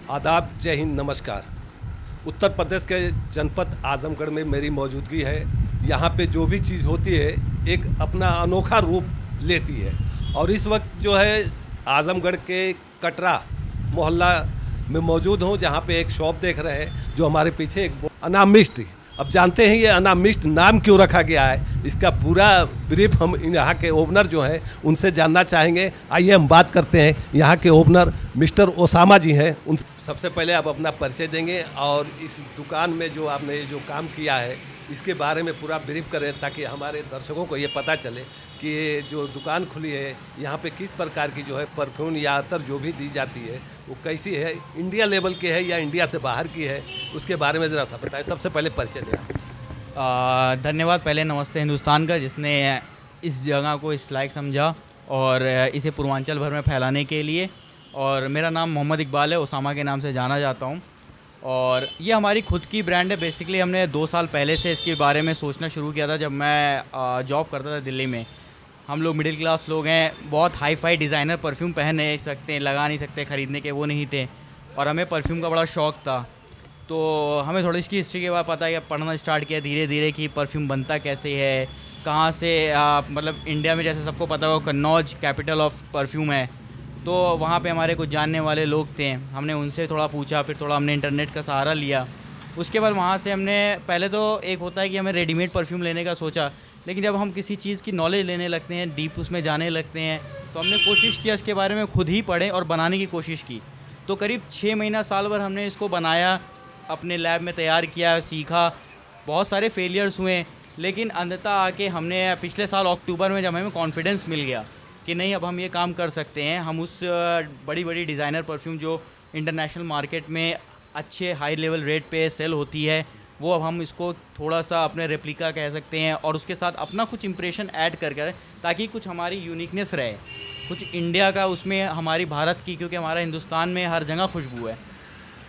आदाब, जय हिंद, नमस्कार। उत्तर प्रदेश के जनपद आजमगढ़ में मेरी मौजूदगी है। यहाँ पे जो भी चीज़ होती है एक अपना अनोखा रूप लेती है। और इस वक्त जो है आजमगढ़ के कटरा मोहल्ला में मौजूद हूँ, जहाँ पे एक शॉप देख रहे हैं जो हमारे पीछे एक अनामिष्ट। अब जानते हैं ये अनामिष्ट नाम क्यों रखा गया है, इसका पूरा ब्रीफ हम यहाँ के ओनर जो हैं उनसे जानना चाहेंगे। आइए हम बात करते हैं। यहाँ के ओनर मिस्टर ओसामा जी हैं, उन सबसे पहले आप अपना परिचय देंगे और इस दुकान में जो आपने जो काम किया है इसके बारे में पूरा ब्रीफ करें, ताकि हमारे दर्शकों को ये पता चले कि ये जो दुकान खुली है यहाँ पे किस प्रकार की जो है परफ्यूम या अतर जो भी दी जाती है वो कैसी है, इंडिया लेवल की है या इंडिया से बाहर की है, उसके बारे में ज़रा सा बताएं। सबसे पहले परिचय दें। धन्यवाद पहले नमस्ते हिंदुस्तान का, जिसने इस जगह को इस लायक समझा और इसे पूर्वांचल भर में फैलाने के लिए। और मेरा नाम मोहम्मद इकबाल है, ओसामा के नाम से जाना जाता हूँ। और ये हमारी खुद की ब्रांड है। बेसिकली हमने 2 साल पहले से इसके बारे में सोचना शुरू किया था। जब मैं जॉब करता था दिल्ली में, हम लोग मिडिल क्लास लोग हैं, बहुत हाई फाई डिज़ाइनर परफ्यूम पहन नहीं सकते, लगा नहीं सकते, ख़रीदने के वो नहीं थे। और हमें परफ्यूम का बड़ा शौक़ था, तो हमें थोड़ी इसकी हिस्ट्री के बाद पता है कि पढ़ना स्टार्ट किया धीरे धीरे कि परफ्यूम बनता कैसे है, कहाँ से मतलब इंडिया में जैसे सबको पता हो कन्नौज कैपिटल ऑफ परफ्यूम है, तो वहाँ पे हमारे कुछ जानने वाले लोग थे। हमने उनसे थोड़ा पूछा, फिर थोड़ा हमने इंटरनेट का सहारा लिया। उसके बाद वहाँ से हमने पहले तो एक होता है कि हमें रेडीमेड परफ्यूम लेने का सोचा, लेकिन जब हम किसी चीज़ की नॉलेज लेने लगते हैं, डीप उसमें जाने लगते हैं, तो हमने कोशिश किया इसके बारे में खुद ही पढ़ें और बनाने की कोशिश की। तो करीब 6 महीना साल भर हमने इसको बनाया, अपने लैब में तैयार किया, सीखा। बहुत सारे फेलियर्स हुए, लेकिन अंततः आके हमने पिछले साल अक्टूबर में जब हमें कॉन्फिडेंस मिल गया कि नहीं अब हम ये काम कर सकते हैं, हम उस बड़ी बड़ी डिज़ाइनर परफ्यूम जो इंटरनेशनल मार्केट में अच्छे हाई लेवल रेट पे सेल होती है, वो अब हम इसको थोड़ा सा अपने रेप्लिका कह सकते हैं और उसके साथ अपना कुछ इंप्रेशन ऐड कर कर, ताकि कुछ हमारी यूनिकनेस रहे, कुछ इंडिया का उसमें, हमारी भारत की, क्योंकि हमारा हिंदुस्तान में हर जगह खुशबू है।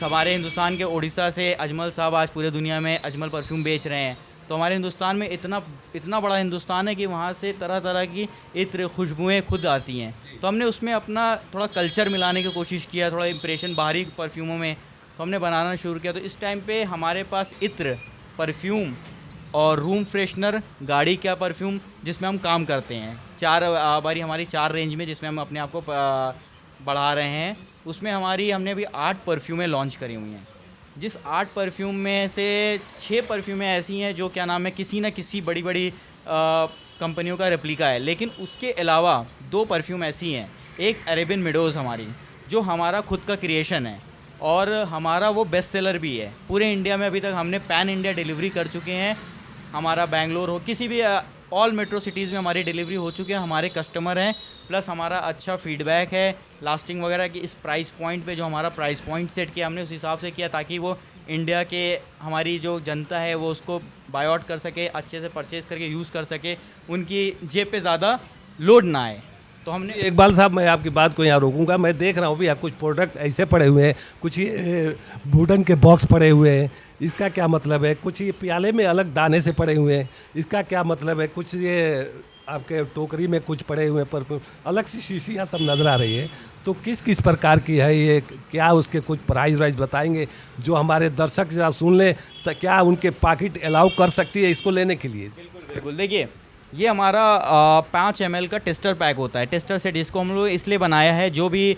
हमारे हिंदुस्तान के उड़ीसा से अजमल साहब आज पूरे दुनिया में अजमल परफ्यूम बेच रहे हैं। तो हमारे हिंदुस्तान में इतना बड़ा हिंदुस्तान है कि वहाँ से तरह तरह की इत्र खुशबुएँ खुद आती हैं। तो हमने उसमें अपना थोड़ा कल्चर मिलाने की कोशिश किया, थोड़ा इंप्रेशन बाहरी परफ्यूमों में, तो हमने बनाना शुरू किया। तो इस टाइम पे हमारे पास इत्र, परफ्यूम और रूम फ्रेशनर, गाड़ी का परफ्यूम, जिसमें हम काम करते हैं। 4 बारी हमारी 4 रेंज में, जिसमें हम अपने आप को बढ़ा रहे हैं। उसमें हमने अभी 8 परफ्यूमें लॉन्च करी हुई हैं। जिस 8 परफ्यूम में से 6 परफ्यूमें ऐसी हैं जो क्या नाम है किसी न किसी बड़ी बड़ी कंपनियों का रेप्लिका है। लेकिन उसके अलावा 2 परफ्यूम ऐसी हैं, एक अरेबियन मिडोज़ हमारी, जो हमारा खुद का क्रिएशन है और हमारा वो बेस्ट सेलर भी है। पूरे इंडिया में अभी तक हमने पैन इंडिया डिलीवरी कर चुके हैं। हमारा बेंगलोर हो, किसी भी ऑल मेट्रो सिटीज़ में हमारी डिलीवरी हो चुकी है। हमारे कस्टमर हैं, प्लस हमारा अच्छा फीडबैक है, लास्टिंग वगैरह की। इस प्राइस पॉइंट पे जो हमारा प्राइस पॉइंट सेट किया हमने उस हिसाब से किया, ताकि वो इंडिया के हमारी जो जनता है वो उसको बाय आउट कर सके, अच्छे से परचेज़ करके यूज़ कर सके, उनकी जेब पे ज़्यादा लोड ना आए। तो हमने इकबाल साहब, मैं आपकी बात को यहाँ रोकूंगा। मैं देख रहा हूँ भी आप कुछ प्रोडक्ट ऐसे पड़े हुए हैं, कुछ ये वुडन के बॉक्स पड़े हुए हैं, इसका क्या मतलब है? कुछ ये प्याले में अलग दाने से पड़े हुए हैं, इसका क्या मतलब है? कुछ ये आपके टोकरी में कुछ पड़े हुए हैं परफ्यूम, अलग सी शीशियाँ सब नज़र आ रही है। तो किस किस प्रकार की है ये? क्या उसके कुछ प्राइस वाइज बताएंगे जो हमारे दर्शक जरा सुन लें, तो क्या उनके पॉकेट अलाउ कर सकती है इसको लेने के लिए? बिल्कुल बिल्कुल। देखिए, ये हमारा 5 ml का टेस्टर पैक होता है, टेस्टर सेट, जिसको हम लोग इसलिए बनाया है जो भी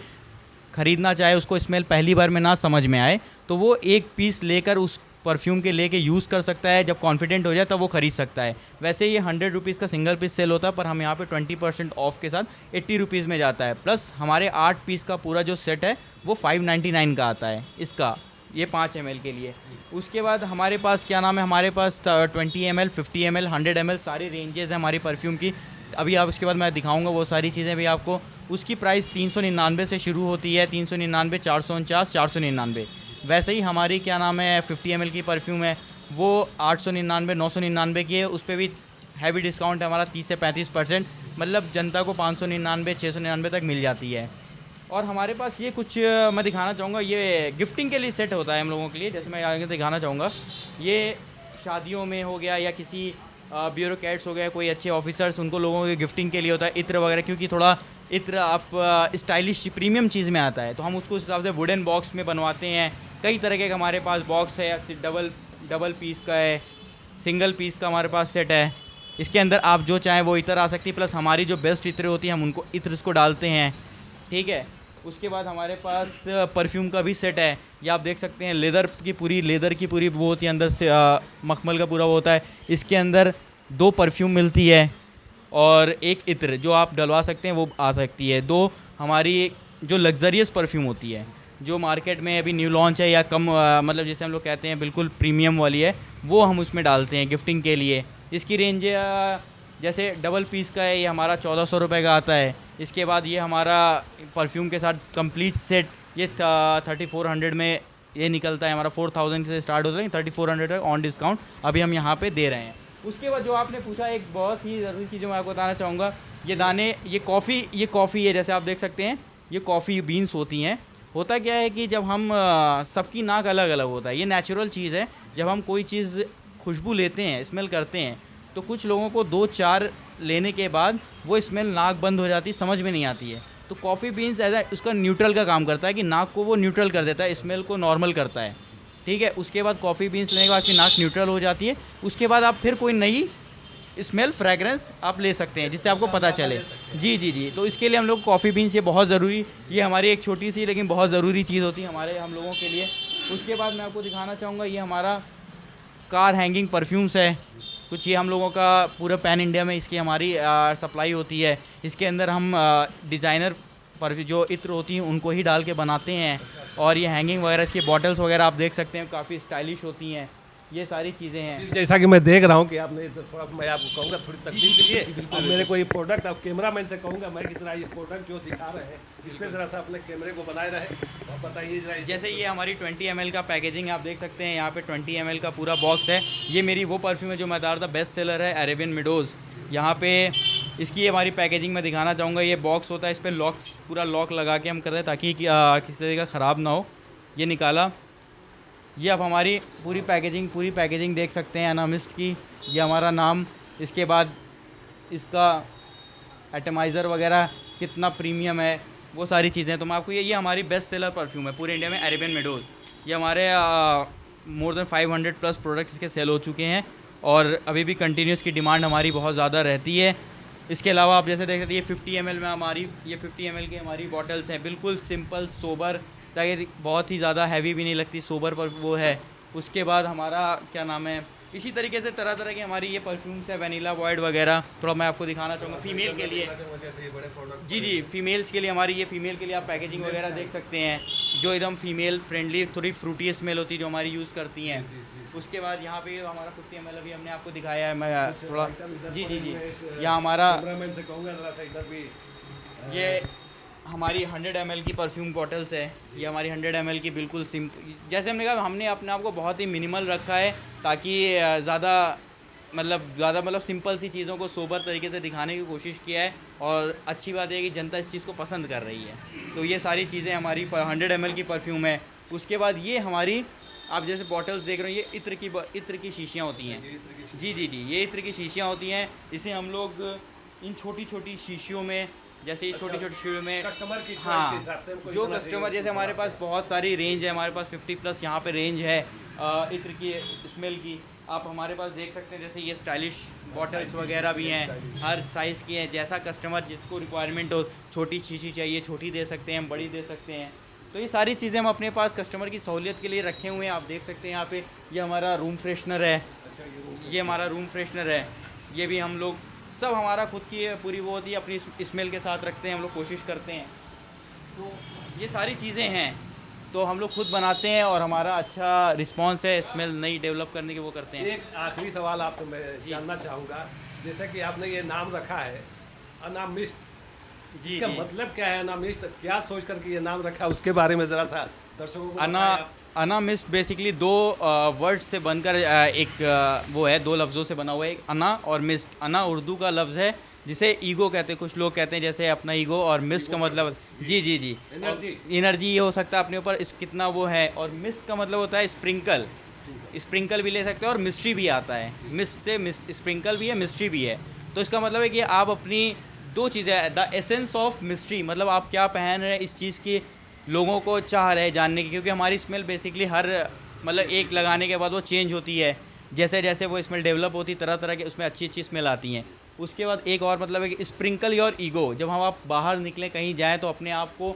ख़रीदना चाहे, उसको स्मेल पहली बार में ना समझ में आए, तो वो एक पीस लेकर उस परफ्यूम के लेके यूज़ कर सकता है। जब कॉन्फिडेंट हो जाए तब वो ख़रीद सकता है। वैसे ये 100 रुपीज़ का सिंगल पीस सेल होता है, पर हम यहाँ पे 20% ऑफ के साथ 80 रुपीज़ में जाता है। प्लस हमारे 8 पीस का पूरा जो सेट है वो 599 का आता है इसका, ये 5 ml के लिए। उसके बाद हमारे पास क्या नाम है, हमारे पास 20 ml, 50 ml, 100 ml सारी रेंजेस हैं हमारी परफ्यूम की। अभी आप उसके बाद मैं दिखाऊंगा वो सारी चीज़ें भी आपको। उसकी प्राइस 399 से शुरू होती है, 399, 449, 499। वैसे ही हमारी क्या नाम है 50 ml की परफ्यूम है, वो 899, 999 की है। उस पर भी हैवी डिस्काउंट है हमारा 30 से 35%, मतलब जनता को 599, 699 तक मिल जाती है। और हमारे पास ये कुछ मैं दिखाना चाहूँगा, ये गिफ्टिंग के लिए सेट होता है हम लोगों के लिए। जैसे मैं आगे दिखाना चाहूँगा, ये शादियों में हो गया या किसी ब्यूरोक्रेट्स हो गए, कोई अच्छे ऑफिसर्स, उनको लोगों के गिफ्टिंग के लिए होता है इत्र वगैरह, क्योंकि थोड़ा इत्र आप स्टाइलिश प्रीमियम चीज़ में आता है, तो हम उसको उस हिसाब से वुडन बॉक्स में बनवाते हैं। कई तरह के हमारे पास बॉक्स है, डबल पीस का है, सिंगल पीस का हमारे पास सेट है। इसके अंदर आप जो चाहें वो इत्र आ सकती है, प्लस हमारी जो बेस्ट इत्र होती है हम उनको इत्र को डालते हैं, ठीक है। उसके बाद हमारे पास परफ्यूम का भी सेट है, ये आप देख सकते हैं। लेदर की पूरी वो होती है, अंदर से मखमल का पूरा वो होता है। इसके अंदर 2 परफ्यूम मिलती है और 1 इत्र जो आप डलवा सकते हैं वो आ सकती है। 2 हमारी जो लग्जरियस परफ्यूम होती है, जो मार्केट में अभी न्यू लॉन्च है या कम मतलब जैसे हम लोग कहते हैं बिल्कुल प्रीमियम वाली है, वो हम उसमें डालते हैं गिफ्टिंग के लिए। इसकी रेंज जैसे डबल पीस का है, ये हमारा 1400 रुपये का आता है। इसके बाद ये हमारा परफ्यूम के साथ कंप्लीट सेट ये 3400 में ये निकलता है हमारा। 4000 से स्टार्ट होता है, 3400 तक ऑन डिस्काउंट अभी हम यहाँ पे दे रहे हैं। उसके बाद जो आपने पूछा, एक बहुत ही ज़रूरी चीज़ मैं आपको बताना चाहूँगा, ये दाने, ये कॉफ़ी है, जैसे आप देख सकते हैं ये कॉफ़ी बीन्स होती हैं। होता क्या है कि जब हम सबकी नाक अलग अलग होता है, ये नेचुरल चीज़ है। जब हम कोई चीज़ खुशबू लेते हैं, स्मेल करते हैं, तो कुछ लोगों को 2-4 लेने के बाद वो स्मेल नाक बंद हो जाती है, समझ में नहीं आती है। तो कॉफ़ी बीन्स ऐसा उसका न्यूट्रल का काम करता है कि नाक को वो न्यूट्रल कर देता है, स्मेल को नॉर्मल करता है, ठीक है। उसके बाद कॉफ़ी बीन्स लेने के बाद आपकी नाक न्यूट्रल हो जाती है। उसके बाद आप फिर कोई नई स्मेल फ्रेगरेंस आप ले सकते हैं, जिससे आपको पता चले। जी। तो इसके लिए हम लोग कॉफ़ी बीन्स, ये बहुत ज़रूरी, ये हमारी एक छोटी सी लेकिन बहुत ज़रूरी चीज़ होती है हम लोगों के लिए। उसके बाद मैं आपको दिखाना चाहूँगा, ये हमारा कार हैंगिंग परफ्यूम्स है कुछ। ये हम लोगों का पूरा पैन इंडिया में इसकी हमारी सप्लाई होती है। इसके अंदर हम डिज़ाइनर परफ्यूम जो इत्र होती हैं उनको ही डाल के बनाते हैं। और ये हैंगिंग वगैरह, इसकी बॉटल्स वगैरह आप देख सकते हैं, काफ़ी स्टाइलिश होती हैं। ये सारी चीज़ें हैं। जैसा कि मैं देख रहा हूँ कि आपने थोड़ा सा, मैं आपको कहूँगा थोड़ी तकलीफ दीजिए और मेरे को ये प्रोडक्ट, आप कैमरामैन से कहूँगा मैं कि जरा ये प्रोडक्ट जो दिखा रहे हैं इसमें ज़रा सा अपने कैमरे को बनाए रहे और बताइए जरा। जैसे ये हमारी 20 ml का पैकेजिंग आप देख सकते हैं, यहाँ पे 20 ml का पूरा बॉक्स है। ये मेरी वो परफ्यूम है जो मैं बता रहा था, बेस्ट सेलर है, अरेबियन मेडोज़। यहाँ पे इसकी हमारी पैकेजिंग में दिखाना चाहूँगा। ये बॉक्स होता है, इस पर पूरा लॉक लगा के हम करते हैं ताकि किसी तरह का ख़राब ना हो। ये निकाला, ये आप हमारी पूरी पैकेजिंग देख सकते हैं अनामिस्ट की। ये हमारा नाम, इसके बाद इसका एटमाइज़र वगैरह कितना प्रीमियम है, वो सारी चीज़ें। तो मैं आपको ये हमारी बेस्ट सेलर परफ्यूम है पूरे इंडिया में, अरेबियन मेडोज़। ये हमारे मोर देन 500+ प्रोडक्ट्स इसके सेल हो चुके हैं और अभी भी कंटिन्यूस की डिमांड हमारी बहुत ज़्यादा रहती है। इसके अलावा आप जैसे देख सकते हैं, ये 50 ml में हमारी, ये 50 ml की हमारी बॉटल्स हैं, बिल्कुल सिंपल सोबर, ताकि बहुत ही ज़्यादा हैवी भी नहीं लगती, सोबर पर वो है। उसके बाद हमारा क्या नाम है, इसी तरीके से तरह तरह की हमारी ये परफ्यूम्स है, वनीला वॉइड वगैरह। थोड़ा मैं आपको दिखाना चाहूँगा फीमेल के लिए। जी, फीमेल्स के लिए हमारी, ये फीमेल के लिए आप पैकेजिंग वगैरह देख सकते हैं, जो एकदम फीमेल फ्रेंडली, थोड़ी फ्रूटी स्मेल होती है जो हमारी यूज़ करती हैं। उसके बाद यहाँ पे हमारा 50 ml अभी हमने आपको दिखाया है। मैं थोड़ा जी यहाँ हमारा ये हमारी 100 ml की परफ्यूम बॉटल्स है। ये हमारी 100 ml की बिल्कुल जैसे हमने कहा, हमने अपने आप को बहुत ही मिनिमल रखा है ताकि ज़्यादा सिंपल सी चीज़ों को सोबर तरीके से दिखाने की कोशिश किया है। और अच्छी बात है कि जनता इस चीज़ को पसंद कर रही है। तो ये सारी चीज़ें हमारी 100 ml की परफ्यूम है। उसके बाद ये हमारी, आप जैसे बॉटल्स देख रहे हो, ये इत्र की शीशियाँ होती हैं। जी ये इत्र की शीशियाँ होती हैं। इसे हम लोग इन छोटी छोटी शीशियों में, जैसे ये छोटी छोटी शीशियों में कस्टमर की हाँ, के हिसाब से जो कस्टमर, जैसे हमारे पास बहुत सारी रेंज है, हमारे पास 50+ यहाँ पे रेंज है इत्र की स्मेल की। आप हमारे पास देख सकते हैं, जैसे ये स्टाइलिश बॉटल्स वगैरह भी हैं, हर साइज़ की हैं। जैसा कस्टमर जिसको रिक्वायरमेंट हो, छोटी शीशी चाहिए छोटी दे सकते हैं, बड़ी दे सकते हैं। तो ये सारी चीज़ें हम अपने पास कस्टमर की सहूलियत के लिए रखे हुए हैं। आप देख सकते हैं यहाँ पे, ये हमारा रूम फ्रेशनर है। ये हमारा रूम फ्रेशनर है। ये भी हम लोग सब हमारा खुद की पूरी वो होती है, अपनी स्मेल के साथ रखते हैं, हम लोग कोशिश करते हैं। तो ये सारी चीज़ें हैं, तो हम लोग खुद बनाते हैं और हमारा अच्छा रिस्पांस है। स्मेल नई डेवलप करने के वो करते हैं। एक आखिरी सवाल आपसे मैं जानना चाहूँगा, जैसे कि आपने ये नाम रखा है अनामिस्ट, इसका मतलब क्या है अनामिस्ट? क्या सोच करके ये नाम रखा, उसके बारे में ज़रा सा दर्शकों को अनामिस्ट बेसिकली 2 वर्ड से बनकर एक वो है, 2 लफ्ज़ों से बना हुआ है, एक अना और मिस्ट। अना उर्दू का लफ्ज़ है जिसे ईगो कहते हैं, कुछ लोग कहते हैं जैसे अपना ईगो, और मिस्ट का मतलब जी एनर्जी ये हो सकता है अपने ऊपर इस कितना वो है। और मिस्ट का मतलब होता है स्प्रिंकल भी ले सकते हैं, और मिस्ट्री भी आता है। मिस्ट से स्प्रिंकल भी है, मिस्ट्री भी है। तो इसका मतलब है कि आप अपनी दो चीज़ें, द एसेंस ऑफ मिस्ट्री, मतलब आप क्या पहन रहे हैं इस चीज़ की लोगों को चाह रहे हैं जानने की, क्योंकि हमारी स्मेल बेसिकली हर मतलब एक लगाने के बाद वो चेंज होती है, जैसे जैसे वो स्मेल डेवलप होती है तरह तरह के उसमें अच्छी अच्छी स्मेल आती हैं। उसके बाद एक और मतलब है कि स्प्रिंकल योर ईगो, जब हम आप बाहर निकलें कहीं जाएँ तो अपने आप को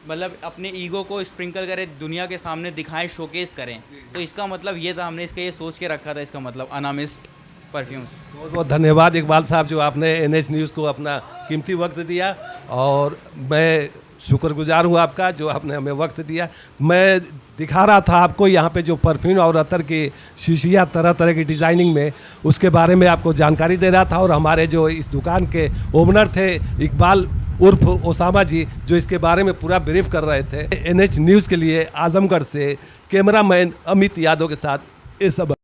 मतलब अपने ईगो को स्प्रिंकल करें, दुनिया के सामने दिखाएं, शोकेस करें। तो इसका मतलब ये था, हमने इसका ये सोच के रखा था, इसका मतलब अनामिस्ट परफ्यूम्स। बहुत बहुत धन्यवाद इकबाल साहब जो आपने NH न्यूज़ को अपना कीमती वक्त दिया, और मैं शुक्रगुजार हूँ आपका जो आपने हमें वक्त दिया। मैं दिखा रहा था आपको यहाँ पे जो परफ्यूम और अतर की शीशियाँ तरह तरह की डिज़ाइनिंग में, उसके बारे में आपको जानकारी दे रहा था। और हमारे जो इस दुकान के ओनर थे इकबाल उर्फ ओसामा जी, जो इसके बारे में पूरा ब्रीफ कर रहे थे। NH न्यूज़ के लिए आजमगढ़ से कैमरामैन अमित यादव के साथ ये सब।